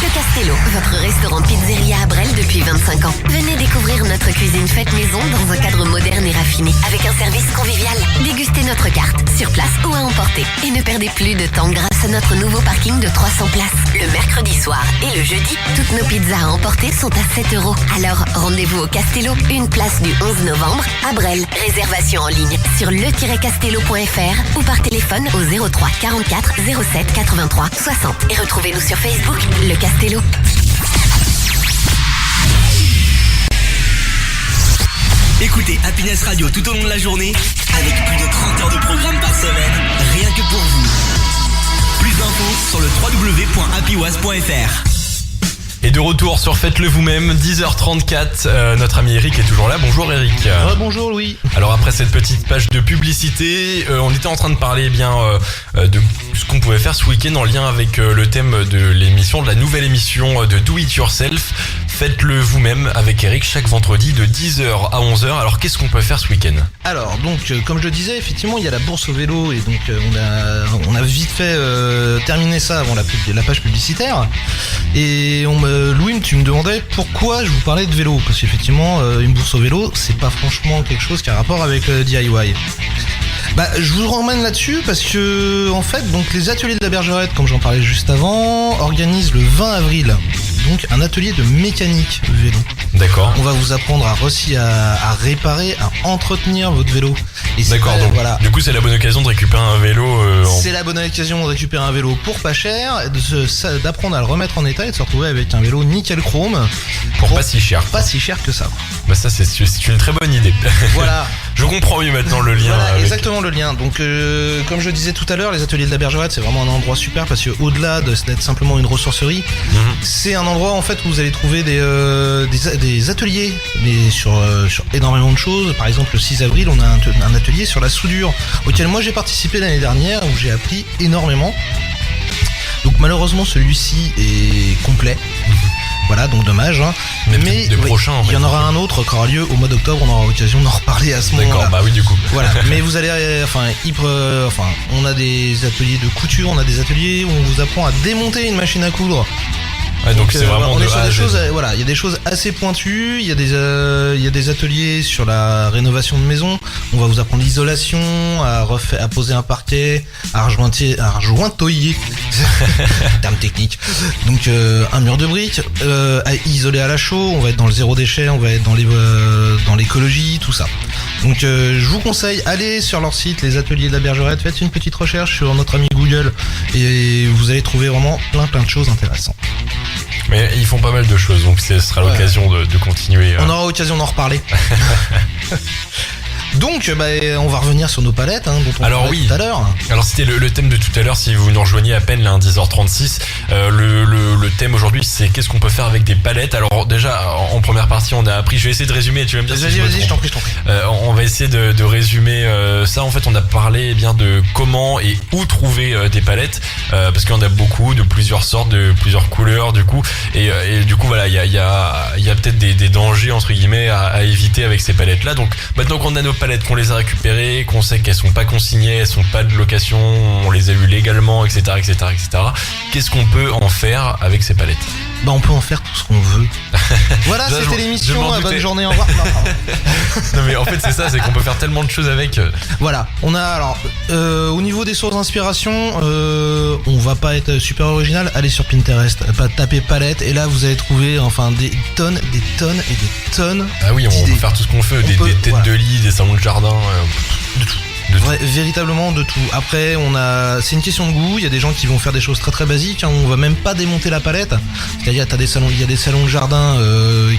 Speaker 4: Le Castello, votre restaurant pizzeria à Brel depuis 25 ans. Venez découvrir notre cuisine faite maison dans un cadre moderne et raffiné, avec un service convivial. Dégustez notre carte, sur place ou à emporter. Et ne perdez plus de temps grâce à notre nouveau parking de 300 places. Le mercredi soir et le jeudi, toutes nos pizzas à emporter sont à 7 €. Alors, rendez-vous au Castello, une place du 11 novembre, à Brel. Réservation en ligne sur le-castello.fr ou par téléphone au 03 44 07 83 60. Et retrouvez-nous sur Facebook, le Castello.
Speaker 3: Écoutez Happiness Radio tout au long de la journée, avec plus de 30 heures de programme par semaine, rien que pour vous. Plus d'infos sur le www.happywaz.fr.
Speaker 1: Et de retour sur Faites-le vous-même, 10h34, notre ami Eric est toujours là. Bonjour Eric.
Speaker 2: Bonjour Louis.
Speaker 1: Alors après cette petite page de publicité, on était en train de parler de ce qu'on pouvait faire ce week-end en lien avec le thème de l'émission, de la nouvelle émission de Do It Yourself. Faites-le vous-même avec Eric chaque vendredi de 10h à 11h. Alors qu'est-ce qu'on peut faire ce week-end?
Speaker 2: Alors donc comme je le disais, effectivement il y a la bourse au vélo et donc on a vite fait terminer ça avant la page publicitaire. Et Louis, tu me demandais pourquoi je vous parlais de vélo, parce qu'effectivement une bourse au vélo c'est pas franchement quelque chose qui a rapport avec DIY. Je vous ramène là-dessus parce que en fait donc les ateliers de la Bergerette, comme j'en parlais juste avant, organisent le 20 avril donc un atelier de mécanique vélo.
Speaker 1: D'accord.
Speaker 2: On va vous apprendre à réparer, à entretenir votre vélo. Et
Speaker 1: d'accord, donc
Speaker 2: voilà.
Speaker 1: Du coup c'est la bonne occasion de récupérer un vélo.
Speaker 2: C'est la bonne occasion de récupérer un vélo pour pas cher, d'apprendre à le remettre en état et de se retrouver avec un vélo nickel chrome.
Speaker 1: Pour pas si cher.
Speaker 2: Pas si cher que ça.
Speaker 1: Ça c'est une très bonne idée.
Speaker 2: Voilà.
Speaker 1: Je comprends mieux maintenant le lien.
Speaker 2: Voilà, exactement le lien. Donc comme je disais tout à l'heure, les ateliers de la Bergerette c'est vraiment un endroit super parce que au-delà d'être simplement une ressourcerie, c'est un endroit en fait où vous allez trouver des ateliers mais sur énormément de choses. Par exemple le 6 avril on a un atelier sur la soudure auquel moi j'ai participé l'année dernière où j'ai appris énormément. Donc malheureusement celui-ci est complet. Voilà, donc dommage. Hein. Mais
Speaker 1: prochains,
Speaker 2: il y en aura un autre qui aura lieu au mois d'octobre, on aura l'occasion d'en reparler à ce moment-là.
Speaker 1: D'accord, bah oui du coup.
Speaker 2: Voilà, mais vous allez, on a des ateliers de couture, on a des ateliers où on vous apprend à démonter une machine à coudre.
Speaker 1: Ouais, donc c'est vraiment
Speaker 2: on est sur
Speaker 1: A à
Speaker 2: des
Speaker 1: Z.
Speaker 2: choses, il y a des choses assez pointues, il y a des ateliers sur la rénovation de maison, on va vous apprendre l'isolation, à poser un parquet, à rejointoyer, terme technique. Donc un mur de briques, à isoler à la chaux, on va être dans le zéro déchet, on va être dans l'écologie, tout ça. Donc je vous conseille, allez sur leur site, les ateliers de la Bergerette, faites une petite recherche sur notre ami Google et vous allez trouver vraiment plein de choses intéressantes.
Speaker 1: Mais ils font pas mal de choses, donc ce sera l'occasion de continuer.
Speaker 2: On aura l'occasion d'en reparler. Donc, on va revenir sur nos palettes, dont on parlait tout à l'heure.
Speaker 1: Alors, c'était le thème de tout à l'heure. Si vous nous rejoignez à peine là, 10h36, le thème aujourd'hui, c'est qu'est-ce qu'on peut faire avec des palettes. Alors, déjà, en première partie, on a appris. Je vais essayer de résumer. Tu vas me dire si
Speaker 2: Vas-y, je t'en prie.
Speaker 1: on va essayer de résumer ça. En fait, on a parlé bien de comment et où trouver des palettes, parce qu'il y en a beaucoup, de plusieurs sortes, de plusieurs couleurs, du coup. Et du coup, voilà, il y a peut-être des dangers entre guillemets à éviter avec ces palettes-là. Donc, maintenant qu'on a nos palettes, qu'on les a récupérées, qu'on sait qu'elles sont pas consignées, elles sont pas de location, on les a eues légalement, etc., qu'est-ce qu'on peut en faire avec ces palettes?
Speaker 2: On peut en faire tout ce qu'on veut. Voilà, c'était l'émission. Bonne journée, au revoir.
Speaker 1: Non mais en fait c'est ça, c'est qu'on peut faire tellement de choses avec.
Speaker 2: Voilà, on a alors au niveau des sources d'inspiration, on va pas être super original. Allez sur Pinterest, tapez palette et là vous allez trouver des tonnes et des tonnes.
Speaker 1: Ah oui, on peut faire tout ce qu'on veut, des têtes de lit, des salons de jardin,
Speaker 2: de tout. Véritablement de tout. Après, c'est une question de goût. Il y a des gens qui vont faire des choses très très basiques. On va même pas démonter la palette. C'est-à-dire, il y a des salons de jardin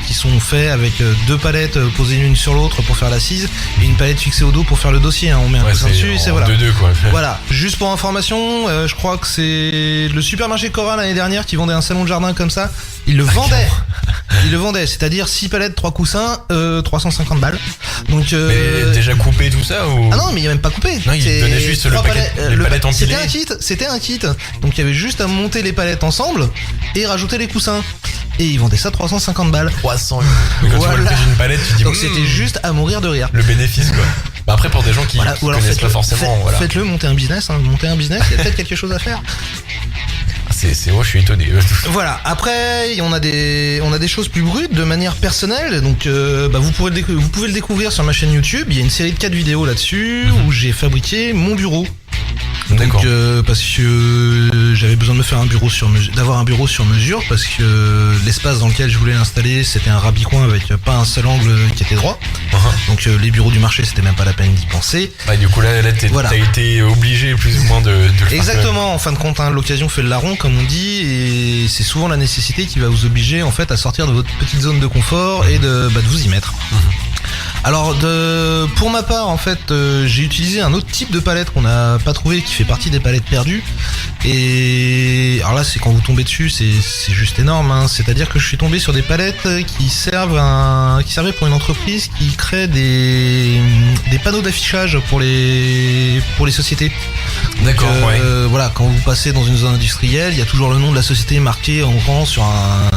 Speaker 2: qui sont faits avec deux palettes posées l'une sur l'autre pour faire l'assise et une palette fixée au dos pour faire le dossier. On met un coussin dessus et c'est voilà.
Speaker 1: Deux, quoi.
Speaker 2: Voilà. Juste pour information, je crois que c'est le supermarché Cora l'année dernière qui vendait un salon de jardin comme ça. Il le vendait. C'est-à-dire 6 palettes, 3 coussins, 350 balles. Donc,
Speaker 1: mais déjà coupé tout ça ou...
Speaker 2: Ah non, mais il n'y a même pas coupé.
Speaker 1: Non, il donnait juste les palettes empilées.
Speaker 2: C'était un kit. Donc il y avait juste à monter les palettes ensemble et rajouter les coussins. Et ils vendaient ça 350 balles.
Speaker 1: 300 €. Mais quand tu vois le prix d'une palette, tu dis...
Speaker 2: Donc c'était juste à mourir de rire.
Speaker 1: Le bénéfice, quoi. Après, pour des gens qui connaissent pas forcément...
Speaker 2: Faites-le, montez un business. Il y a peut-être quelque chose à faire.
Speaker 1: Moi je suis étonné.
Speaker 2: Voilà, après on a des choses plus brutes de manière personnelle. Donc vous pouvez le découvrir sur ma chaîne YouTube. Il y a une série de 4 vidéos là-dessus où j'ai fabriqué mon bureau. Donc parce que j'avais besoin de me faire d'avoir un bureau sur mesure, parce que l'espace dans lequel je voulais l'installer c'était un rabicoin avec pas un seul angle qui était droit. Donc les bureaux du marché c'était même pas la peine d'y penser.
Speaker 1: Du coup là t'as été obligé plus ou moins de le faire.
Speaker 2: Exactement, en fin de compte l'occasion fait le larron comme on dit, et c'est souvent la nécessité qui va vous obliger en fait à sortir de votre petite zone de confort et de vous y mettre. Alors pour ma part en fait j'ai utilisé un autre type de palette qu'on n'a pas trouvé, qui fait partie des palettes perdues. Et alors là c'est quand vous tombez dessus c'est juste énorme. C'est-à-dire que je suis tombé sur des palettes qui servaient pour une entreprise qui crée des panneaux d'affichage pour les sociétés.
Speaker 1: D'accord.
Speaker 2: Voilà, quand vous passez dans une zone industrielle, il y a toujours le nom de la société marqué en grand sur un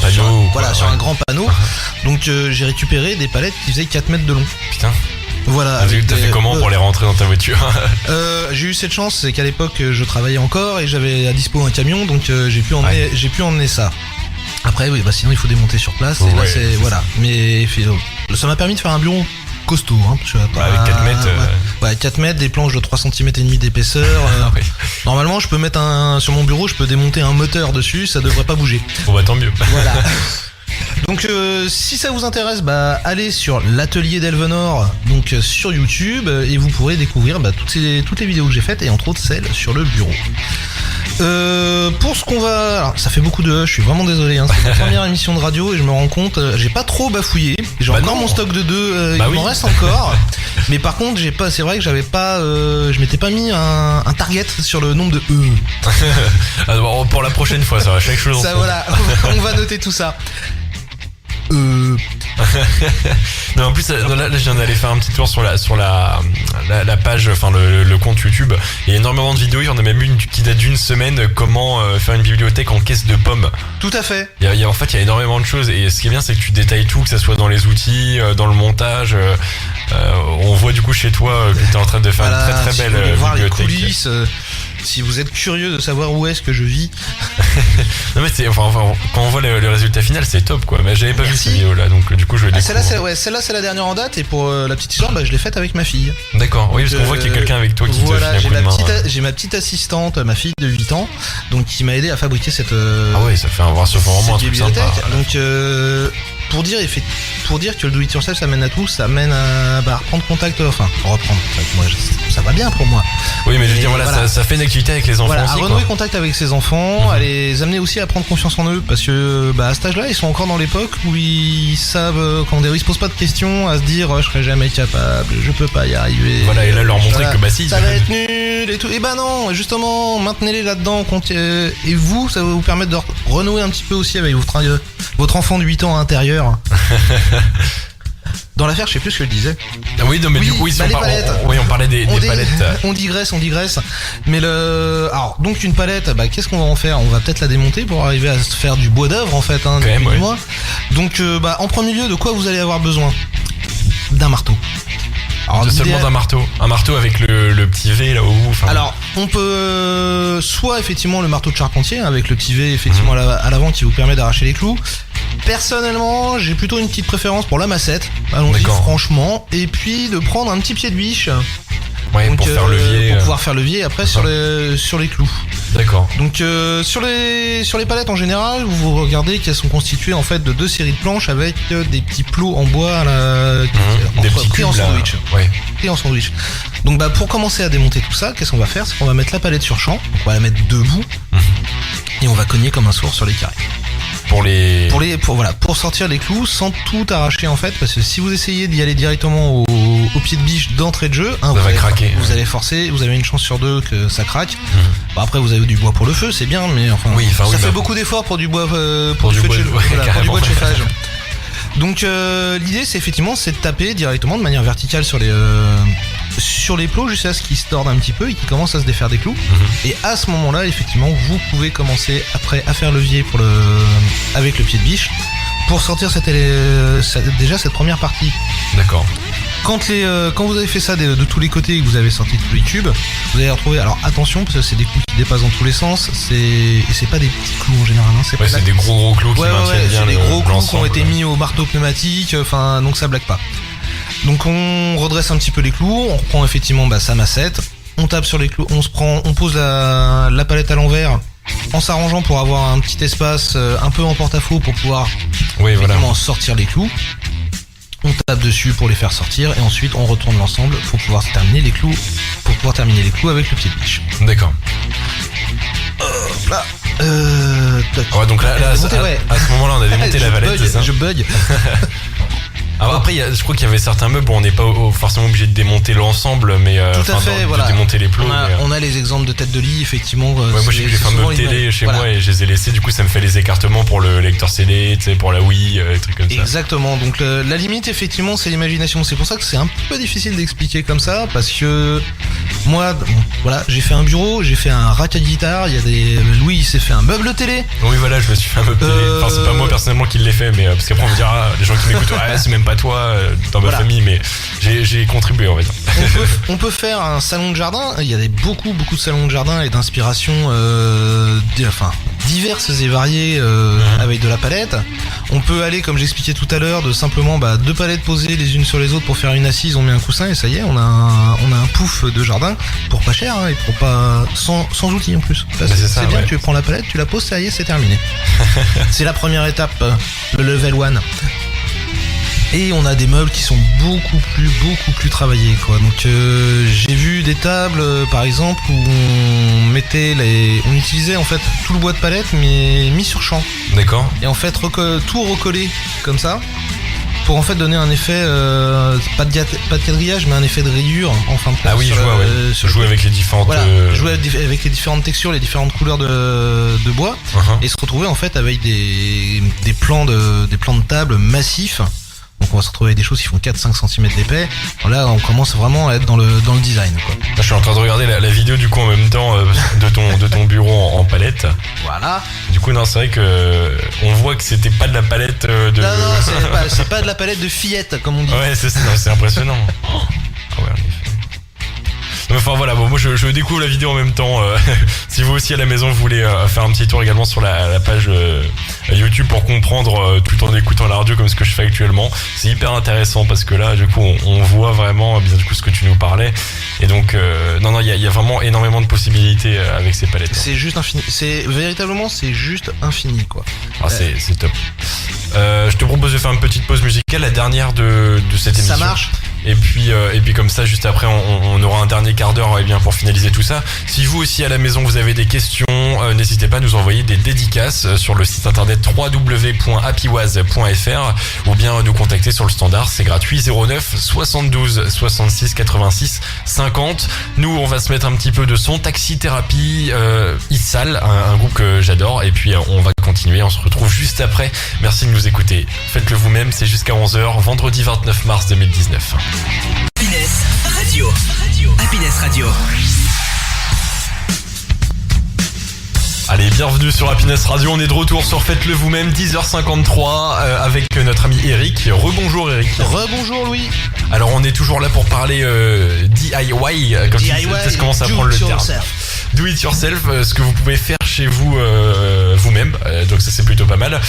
Speaker 1: panneau.
Speaker 2: Sur un grand panneau. Donc j'ai récupéré des palettes qui faisaient 4 mètres de long.
Speaker 1: Putain.
Speaker 2: Voilà.
Speaker 1: T'as fait comment pour les rentrer dans ta voiture?
Speaker 2: J'ai eu cette chance, c'est qu'à l'époque je travaillais encore et j'avais à dispo un camion, donc j'ai pu emmener ça. Après sinon il faut démonter sur place et là c'est voilà. Mais ça m'a permis de faire un bureau costaud,
Speaker 1: avec 4 mètres
Speaker 2: 4 mètres, des planches de 3 cm et demi d'épaisseur. Normalement je peux mettre sur mon bureau, je peux démonter un moteur dessus, ça devrait pas bouger.
Speaker 1: Tant mieux.
Speaker 2: Voilà. Donc si ça vous intéresse, allez sur l'atelier d'Elvenor, donc sur YouTube, et vous pourrez découvrir toutes les vidéos que j'ai faites, et entre autres celle sur le bureau. Pour ce qu'on va... Alors, ça fait beaucoup de... Je suis vraiment désolé, c'est ma première émission de radio et je me rends compte, j'ai pas trop bafouillé. J'ai encore mon stock de 2, il m'en reste encore. Mais par contre, c'est vrai que j'avais pas... je m'étais pas mis un target sur le nombre de
Speaker 1: Alors, pour la prochaine fois, ça va chaque chose.
Speaker 2: Ça voilà, on va noter tout ça.
Speaker 1: Non, en plus là je viens d'aller faire un petit tour sur la page, enfin le compte YouTube. Il y a énormément de vidéos, il y en a même une qui date d'une semaine, comment faire une bibliothèque en caisse de pommes.
Speaker 2: Tout à fait.
Speaker 1: En fait il y a énormément de choses, et ce qui est bien c'est que tu détailles tout, que ça soit dans les outils, dans le montage. On voit du coup chez toi que tu es en train de faire une très très belle bibliothèque.
Speaker 2: Voir les coulisses, si vous êtes curieux de savoir où est-ce que je vis.
Speaker 1: Non mais quand on voit le résultat final c'est top quoi. Mais j'avais pas vu cette vidéo là, donc du coup je vais découvrir.
Speaker 2: Celle-là c'est la dernière en date, et pour la petite histoire je l'ai faite avec ma fille.
Speaker 1: D'accord, oui, parce qu'on voit qu'il y a quelqu'un avec toi qui te file un coup de main.
Speaker 2: J'ai ma petite assistante, ma fille de 8 ans, donc qui m'a aidé à fabriquer cette...
Speaker 1: Ah ouais, ça fait vraiment un truc sympa.
Speaker 2: Donc pour dire que le do it yourself ça mène à tout, ça mène à reprendre contact, reprendre contact, moi ça va bien pour moi.
Speaker 1: Oui, mais je veux
Speaker 2: Et
Speaker 1: dire, voilà. Ça fait une activité avec les enfants
Speaker 2: voilà,
Speaker 1: aussi,
Speaker 2: à renouer contact avec ses enfants, à les amener aussi à prendre confiance en eux, parce que à cet âge-là, ils sont encore dans l'époque où ils savent, ils se posent pas de questions à se dire je serai jamais capable, je peux pas y arriver.
Speaker 1: Voilà, et là leur montrer que si.
Speaker 2: Ça va être nul et tout. Et non, justement, maintenez-les là-dedans, et vous, ça va vous permettre de renouer un petit peu aussi avec votre enfant de 8 ans intérieur. Dans l'affaire, je sais plus ce que je disais.
Speaker 1: Ah oui, non, mais du coup,
Speaker 2: les palettes.
Speaker 1: on parlait des palettes.
Speaker 2: On digresse. Mais alors, donc une palette, qu'est-ce qu'on va en faire? On va peut-être la démonter pour arriver à se faire du bois d'œuvre en fait, hein,
Speaker 1: même, ouais.
Speaker 2: Donc, en premier lieu, de quoi vous allez avoir besoin? D'un marteau. Alors,
Speaker 1: seulement d'un marteau. Un marteau avec le petit V là au bout.
Speaker 2: Alors, on peut soit effectivement le marteau de charpentier avec le petit V effectivement à l'avant qui vous permet d'arracher les clous. Personnellement, j'ai plutôt une petite préférence pour la massette. Allons-y, franchement. Et puis de prendre un petit pied de biche.
Speaker 1: Ouais, donc, pour faire levier.
Speaker 2: Pour pouvoir faire levier après sur les clous.
Speaker 1: D'accord.
Speaker 2: Donc sur les palettes en général, vous regardez qu'elles sont constituées en fait de 2 séries de planches avec des petits plots en bois
Speaker 1: des petits
Speaker 2: pris en sandwich.
Speaker 1: Ouais.
Speaker 2: Pris en sandwich. Donc pour commencer à démonter tout ça, qu'est-ce qu'on va faire? C'est qu'on va mettre la palette sur champ, donc on va la mettre debout et on va cogner comme un sourd sur les carrés. Pour sortir les clous sans tout arracher en fait, parce que si vous essayez d'y aller directement au pied de biche d'entrée de jeu,
Speaker 1: ça va craquer.
Speaker 2: Vous allez forcer, vous avez une chance sur 2 que ça craque. Après vous avez du bois pour le feu, c'est bien, mais ça fait beaucoup d'efforts pour du bois pour du bois de chauffage. Donc l'idée c'est de taper directement de manière verticale sur les plots jusqu'à ce qu'ils se tordent un petit peu et qu'ils commencent à se défaire des clous. Et à ce moment-là, effectivement, vous pouvez commencer après à faire levier avec le pied de biche pour sortir déjà cette première partie.
Speaker 1: D'accord.
Speaker 2: Quand vous avez fait ça de tous les côtés et que vous avez sorti tous les cubes, vous allez retrouver. Alors attention parce que c'est des clous qui dépassent dans tous les sens. C'est pas des petits clous en général. Hein,
Speaker 1: c'est des gros clous qui maintiennent bien.
Speaker 2: C'est des gros clous qui ont été mis au marteau pneumatique. Donc ça blague pas. Donc on redresse un petit peu les clous, on reprend effectivement sa massette, on tape sur les clous, on pose la palette à l'envers en s'arrangeant pour avoir un petit espace un peu en porte-à-faux pour pouvoir sortir les clous. On tape dessus pour les faire sortir et ensuite on retourne l'ensemble pour pouvoir terminer les clous avec le pied de biche.
Speaker 1: D'accord.
Speaker 2: Là.
Speaker 1: Ouais, donc là, à ce moment-là, on a démonté la palette.
Speaker 2: Je bug.
Speaker 1: Alors après, je crois qu'il y avait certains meubles où on n'est pas forcément obligé de démonter l'ensemble, mais de démonter les plots.
Speaker 2: On a les exemples de tête de lit, effectivement.
Speaker 1: Moi, j'ai les fameux télé chez moi et je les ai laissés. Du coup, ça me fait les écartements pour le lecteur CD, pour la Wii, des trucs comme ça.
Speaker 2: Exactement. Donc la limite, effectivement, c'est l'imagination. C'est pour ça que c'est un peu difficile d'expliquer comme ça, parce que moi, j'ai fait un bureau, j'ai fait un rack à guitare. Louis, il s'est fait un meuble télé.
Speaker 1: Oui, voilà, je me suis fait un meuble télé. Enfin, c'est pas moi personnellement qui l'ai fait, mais parce qu'après on me dira, les gens qui m'écoutent, c'est même pas toi dans ma famille, mais j'ai contribué en fait.
Speaker 2: On peut faire un salon de jardin. Il y a beaucoup de salons de jardin et d'inspiration diverses et variées avec de la palette. On peut aller, comme j'expliquais tout à l'heure, de simplement 2 palettes posées les unes sur les autres pour faire une assise, on met un coussin et ça y est, on a un pouf de jardin pour pas cher et pour pas sans outils en plus. C'est bien, tu prends la palette, tu la poses, ça y est, c'est terminé. C'est la première étape, le level 1. Et on a des meubles qui sont beaucoup plus travaillés, quoi. Donc j'ai vu des tables par exemple où on utilisait en fait tout le bois de palette mais mis sur champ.
Speaker 1: D'accord.
Speaker 2: Et en fait tout recollé comme ça pour en fait donner un effet pas de quadrillage mais un effet de rayure en fin de compte.
Speaker 1: Ah oui, jouer avec les différentes
Speaker 2: jouer avec les différentes textures, les différentes couleurs de bois et se retrouver en fait avec des plans de table massifs. Donc on va se retrouver avec des choses qui font 4-5 cm d'épais. Là on commence vraiment à être dans le design, quoi.
Speaker 1: Là, je suis en train de regarder la vidéo du coup en même temps de ton bureau en palette.
Speaker 2: Voilà.
Speaker 1: Du coup non, c'est vrai que on voit que c'était pas de la palette de...
Speaker 2: Non, c'est pas de la palette de fillette comme on dit.
Speaker 1: Ouais, c'est impressionnant. Ah ouais, en effet. Enfin voilà, moi je découvre la vidéo en même temps. Si vous aussi à la maison vous voulez faire un petit tour également sur la page YouTube pour comprendre tout en écoutant la radio comme ce que je fais actuellement, c'est hyper intéressant parce que là du coup on voit vraiment bien du coup ce que tu nous parlais et donc il y a vraiment énormément de possibilités avec ces palettes.
Speaker 2: C'est juste infini, véritablement c'est juste infini, quoi.
Speaker 1: Ah, c'est top. Je te propose de faire une petite pause musicale, la dernière de cette émission.
Speaker 2: Ça marche.
Speaker 1: Et puis comme ça, juste après, on aura un dernier quart d'heure pour finaliser tout ça. Si vous aussi à la maison vous avez des questions, n'hésitez pas à nous envoyer des dédicaces sur le site internet www.happywaz.fr ou bien nous contacter sur le standard, c'est gratuit, 09 72 66 86 50. Nous, on va se mettre un petit peu de son, Taxi Thérapie, Issal, un groupe que j'adore, et puis on va continuer, on se retrouve juste après. Merci de nous écouter. Faites-le vous-même, c'est jusqu'à 11h, vendredi 29 mars 2019.
Speaker 3: Happiness Radio. Happiness Radio.
Speaker 1: Allez, bienvenue sur Happiness Radio, on est de retour sur Faites-le vous-même, 10h53 avec notre ami Eric. Rebonjour Eric.
Speaker 2: Rebonjour Louis.
Speaker 1: Alors on est toujours là pour parler DIY, comme tu sais, commence à prendre le terme. Do it yourself, ce que vous pouvez faire chez vous vous-même, donc ça c'est plutôt pas mal.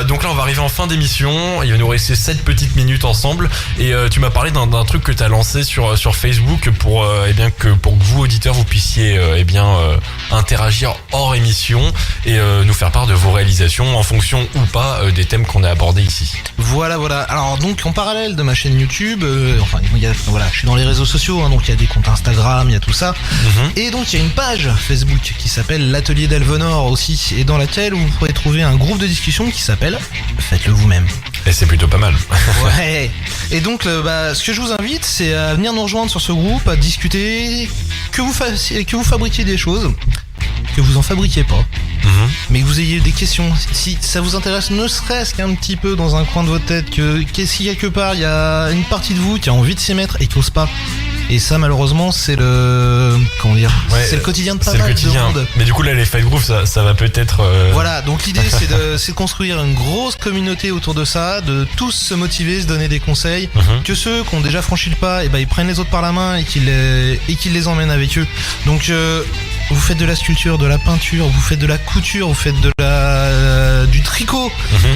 Speaker 1: Donc là on va arriver en fin d'émission, il va nous rester 7 petites minutes ensemble, et tu m'as parlé d'un truc que tu as lancé sur Facebook pour que vous auditeurs vous puissiez interagir hors émission et nous faire part de vos réalisations en fonction ou pas des thèmes qu'on a abordés ici.
Speaker 2: Voilà. Alors donc en parallèle de ma chaîne YouTube, je suis dans les réseaux sociaux, donc il y a des comptes Instagram, il y a tout ça. Et donc il y a une page Facebook qui s'appelle l'Atelier d'Elvenor aussi, et dans laquelle vous pourrez trouver un groupe de discussion qui s'appelle Faites-le vous-même.
Speaker 1: Et c'est plutôt pas mal.
Speaker 2: Ouais. Et donc ce que je vous invite, c'est à venir nous rejoindre sur ce groupe, à discuter, que vous fabriquiez des choses, que vous en fabriquiez pas, mais que vous ayez des questions. Si ça vous intéresse, ne serait-ce qu'un petit peu dans un coin de votre tête, que si quelque part il y a une partie de vous qui a envie de s'y mettre et qui n'ose pas. Et ça, malheureusement, c'est le c'est le quotidien de pas mal de monde.
Speaker 1: Mais du coup là, les fight groups, ça va peut-être.
Speaker 2: Voilà. Donc l'idée, c'est de construire une grosse communauté autour de ça, de tous se motiver, se donner des conseils, que ceux qui ont déjà franchi le pas, ils prennent les autres par la main et qu'ils les emmènent avec eux. Donc vous faites de la sculpture, de la peinture, vous faites de la couture, vous faites du tricot,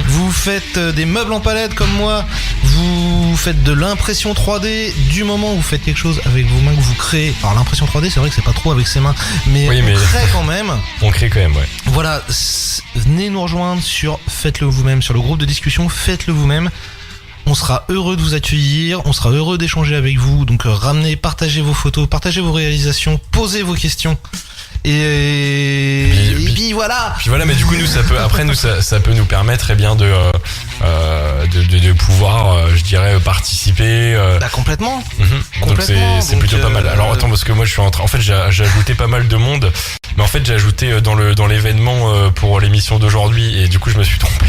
Speaker 2: vous faites des meubles en palette comme moi, vous faites de l'impression 3D, du moment où vous faites quelque chose avec vos mains que vous créez. Alors l'impression 3D, c'est vrai que c'est pas trop avec ses mains, mais on crée quand même.
Speaker 1: On crée quand même, ouais.
Speaker 2: Voilà, venez nous rejoindre sur Faites-le vous-même, sur le groupe de discussion Faites-le vous-même. On sera heureux de vous accueillir, on sera heureux d'échanger avec vous. Donc ramenez, partagez vos photos, partagez vos réalisations, posez vos questions. Et puis voilà.
Speaker 1: Puis voilà, mais du coup nous ça peut nous permettre de pouvoir participer.
Speaker 2: Complètement.
Speaker 1: Donc c'est plutôt pas mal. Alors attends, parce que moi je suis en train, en fait j'ai ajouté pas mal de monde, mais en fait j'ai ajouté dans l'événement pour l'émission d'aujourd'hui, et du coup je me suis trompé.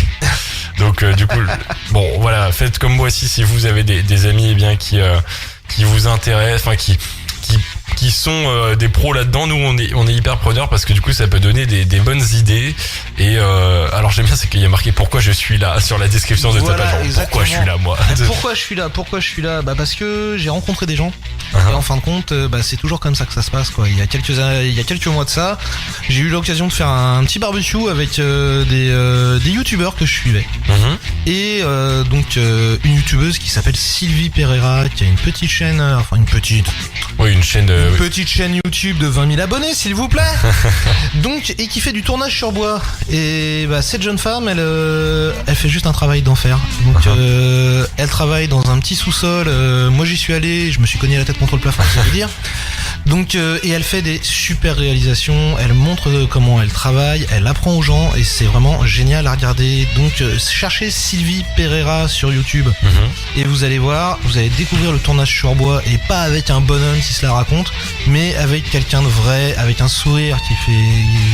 Speaker 1: Donc du coup bon voilà, faites comme moi aussi si vous avez des amis qui vous intéressent, qui sont des pros là-dedans. Nous on est hyper preneurs, parce que du coup ça peut donner des bonnes idées. Et alors j'aime bien, c'est qu'il y a marqué pourquoi je suis là sur la description de ta page. Pourquoi je suis là moi.
Speaker 2: Pourquoi je suis là parce que j'ai rencontré des gens. Et en fin de compte, c'est toujours comme ça que ça se passe, quoi. Il y a quelques mois de ça, j'ai eu l'occasion de faire un petit barbecue avec des youtubeurs que je suivais. Et donc une youtubeuse qui s'appelle Sylvie Pereira, qui a une petite chaîne, une petite chaîne YouTube de 20 000 abonnés, s'il vous plaît. Donc, et qui fait du tournage sur bois. Et cette jeune femme, elle fait juste un travail d'enfer. Donc elle travaille dans un petit sous-sol. Moi j'y suis allé, je me suis cogné la tête contre le plafond, ça veut dire. Donc et elle fait des super réalisations, elle montre comment elle travaille, elle apprend aux gens, et c'est vraiment génial à regarder. Donc cherchez Sylvie Pereira sur YouTube et vous allez voir, vous allez découvrir le tournage sur bois, et pas avec un bonhomme qui se la raconte, mais avec quelqu'un de vrai, avec un sourire qui fait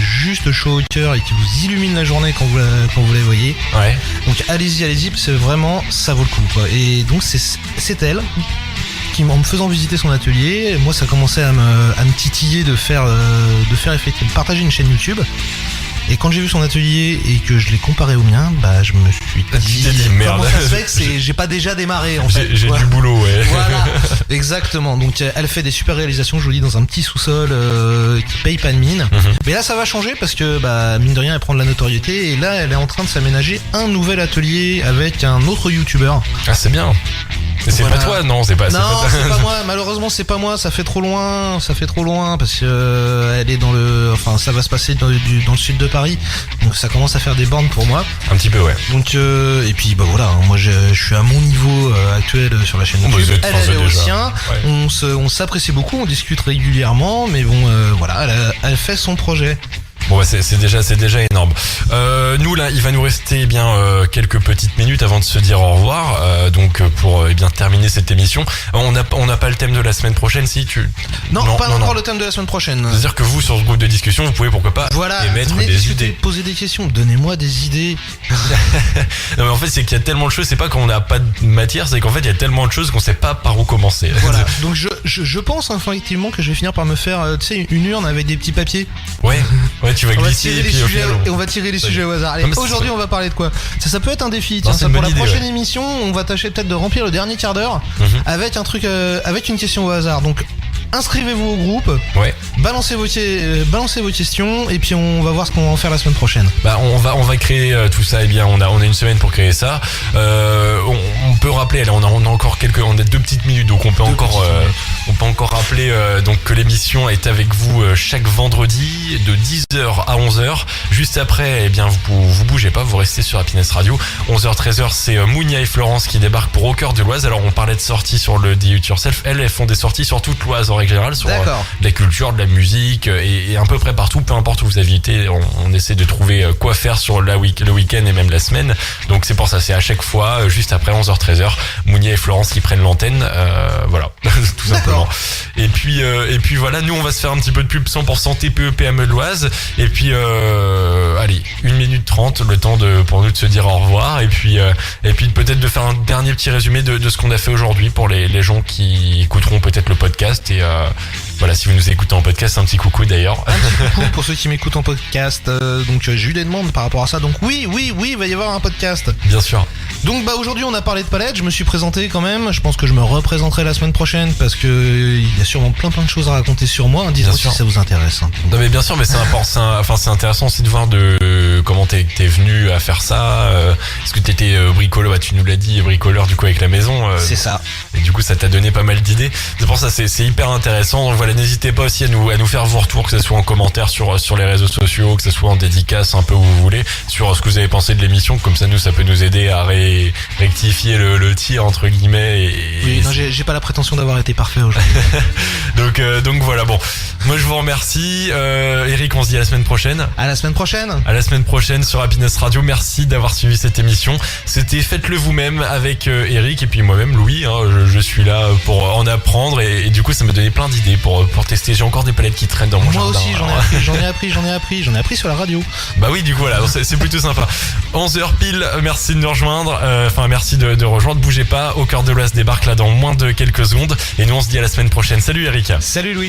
Speaker 2: juste chaud au cœur et qui vous illumine la journée quand vous la voyez. Ouais. Donc allez-y, c'est vraiment, ça vaut le coup, quoi. Et donc c'est elle qui, en me faisant visiter son atelier, moi ça commençait à me titiller de faire effectivement partager une chaîne YouTube. Et quand j'ai vu son atelier et que je l'ai comparé au mien, je me suis dit
Speaker 1: merde,
Speaker 2: comment ça se fait que j'ai pas déjà démarré, en fait.
Speaker 1: J'ai du boulot, ouais.
Speaker 2: Voilà, exactement. Donc elle fait des super réalisations, je vous dis, dans un petit sous-sol qui paye pas de mine. Mais là ça va changer, parce que mine de rien elle prend de la notoriété, et là elle est en train de s'aménager un nouvel atelier avec un autre youtubeur.
Speaker 1: Ah, c'est bien. Mais c'est
Speaker 2: Voilà.
Speaker 1: pas toi, non, c'est pas.
Speaker 2: Non, c'est pas moi. Malheureusement, c'est pas moi. Ça fait trop loin parce que elle est ça va se passer dans le sud de Paris. Donc ça commence à faire des bornes pour moi.
Speaker 1: Un petit peu, ouais.
Speaker 2: Donc et puis bah voilà, moi je suis à mon niveau actuel sur la chaîne
Speaker 1: Bon,
Speaker 2: YouTube.
Speaker 1: vous êtes
Speaker 2: Elle
Speaker 1: français
Speaker 2: est au
Speaker 1: déjà.
Speaker 2: sien.
Speaker 1: Ouais.
Speaker 2: On s'apprécie beaucoup, on discute régulièrement, mais bon voilà, elle fait son projet.
Speaker 1: Bon bah c'est déjà énorme. Nous là, il va nous rester quelques petites minutes avant de se dire au revoir. Donc pour terminer cette émission, on n'a pas le thème de la semaine prochaine, si tu.
Speaker 2: Non, pas encore le thème de la semaine prochaine.
Speaker 1: C'est-à-dire que vous, sur ce groupe de discussion, vous pouvez pourquoi pas
Speaker 2: Voilà,
Speaker 1: émettre
Speaker 2: venez
Speaker 1: des
Speaker 2: discuter,
Speaker 1: idées.
Speaker 2: poser des questions, donnez-moi des idées.
Speaker 1: Non mais en fait, c'est qu'il y a tellement de choses, c'est pas qu'on n'a pas de matière, c'est qu'en fait, il y a tellement de choses qu'on sait pas par où commencer.
Speaker 2: Voilà, donc je pense effectivement que je vais finir par me faire une urne avec des petits papiers.
Speaker 1: Ouais, tu vas
Speaker 2: On va
Speaker 1: glisser
Speaker 2: tirer
Speaker 1: et
Speaker 2: les
Speaker 1: puis au
Speaker 2: sujets
Speaker 1: final,
Speaker 2: et on va tirer les sujets au hasard. Allez,
Speaker 1: Non, mais c'est
Speaker 2: aujourd'hui
Speaker 1: ça.
Speaker 2: on va parler de quoi? Ça peut être un défi.
Speaker 1: Non,
Speaker 2: Tiens,
Speaker 1: c'est
Speaker 2: ça
Speaker 1: une
Speaker 2: pour
Speaker 1: bonne
Speaker 2: la
Speaker 1: idée,
Speaker 2: prochaine
Speaker 1: ouais.
Speaker 2: émission, on va tâcher peut-être de remplir le dernier quart d'heure avec un truc, avec une question au hasard. Donc inscrivez-vous au groupe,
Speaker 1: Ouais.
Speaker 2: balancez vos questions et puis on va voir ce qu'on va en faire la semaine prochaine.
Speaker 1: Bah on va créer tout ça. On a une semaine pour créer ça. On peut rappeler, on a encore on a 2 petites minutes, donc on peut encore rappeler donc que l'émission est avec vous chaque vendredi de 10h à 11h. Juste après, vous bougez pas, vous restez sur Happiness Radio. 11h 13h, c'est Mounia et Florence qui débarquent pour Au cœur de l'Oise. Alors on parlait de sorties sur le Do It Yourself. Elles font des sorties sur toute l'Oise en règle générale, sur
Speaker 2: D'accord.
Speaker 1: de la culture, de la musique et à peu près partout, peu importe où vous habitez, on essaie de trouver quoi faire sur le week-end et même la semaine. Donc c'est pour ça, c'est à chaque fois, juste après 11h 13h, Mounia et Florence qui prennent l'antenne, voilà, tout simplement. Et puis voilà, nous on va se faire un petit peu de pub 100% TPE PME de l'Oise et puis allez, 1 minute 30, le temps pour nous de se dire au revoir et puis peut-être de faire un dernier petit résumé de ce qu'on a fait aujourd'hui pour les gens qui écouteront peut-être le podcast et voilà, si vous nous écoutez en podcast, un petit coucou d'ailleurs.
Speaker 2: Un petit coucou pour ceux qui m'écoutent en podcast. Donc j'ai eu des demandes par rapport à ça. Donc oui, il va y avoir un podcast.
Speaker 1: Bien sûr.
Speaker 2: Donc aujourd'hui on a parlé de palette, je me suis présenté quand même. Je pense que je me représenterai la semaine prochaine parce que il y a sûrement plein de choses à raconter sur moi. Dites-moi si
Speaker 1: sûr.
Speaker 2: ça vous intéresse.
Speaker 1: Non mais bien sûr, mais c'est intéressant aussi de voir comment t'es venu à faire ça. Est-ce que t'étais bricoleur, tu nous l'as dit, bricoleur du coup avec la maison.
Speaker 2: C'est ça.
Speaker 1: Et du coup ça t'a donné pas mal d'idées. C'est pour ça c'est hyper intéressant. Donc voilà, n'hésitez pas aussi à nous faire vos retours, que ce soit en commentaire sur les réseaux sociaux, que ce soit en dédicace un peu où vous voulez, sur ce que vous avez pensé de l'émission. Comme ça nous ça peut nous aider à rectifier le tir entre guillemets.
Speaker 2: Oui, non, j'ai pas la prétention d'avoir été parfait aujourd'hui.
Speaker 1: donc voilà, bon. Moi je vous remercie. Eric, on se dit à la semaine prochaine.
Speaker 2: À la semaine prochaine.
Speaker 1: À la semaine prochaine sur Happiness Radio. Merci d'avoir suivi cette émission. C'était Faites-le vous-même avec Eric et puis moi-même Louis. Je suis là pour en apprendre et du coup ça m'a donné plein d'idées pour tester. J'ai encore des palettes qui traînent dans mon
Speaker 2: Moi
Speaker 1: jardin.
Speaker 2: aussi j'en ai appris sur la radio.
Speaker 1: Bah oui, du coup voilà, c'est plutôt sympa. 11h pile, merci de nous rejoindre. Merci de rejoindre. Bougez pas, Au cœur de l'Oise débarque là dans moins de quelques secondes et nous on se dit à la semaine prochaine. Salut Eric.
Speaker 2: Salut Louis.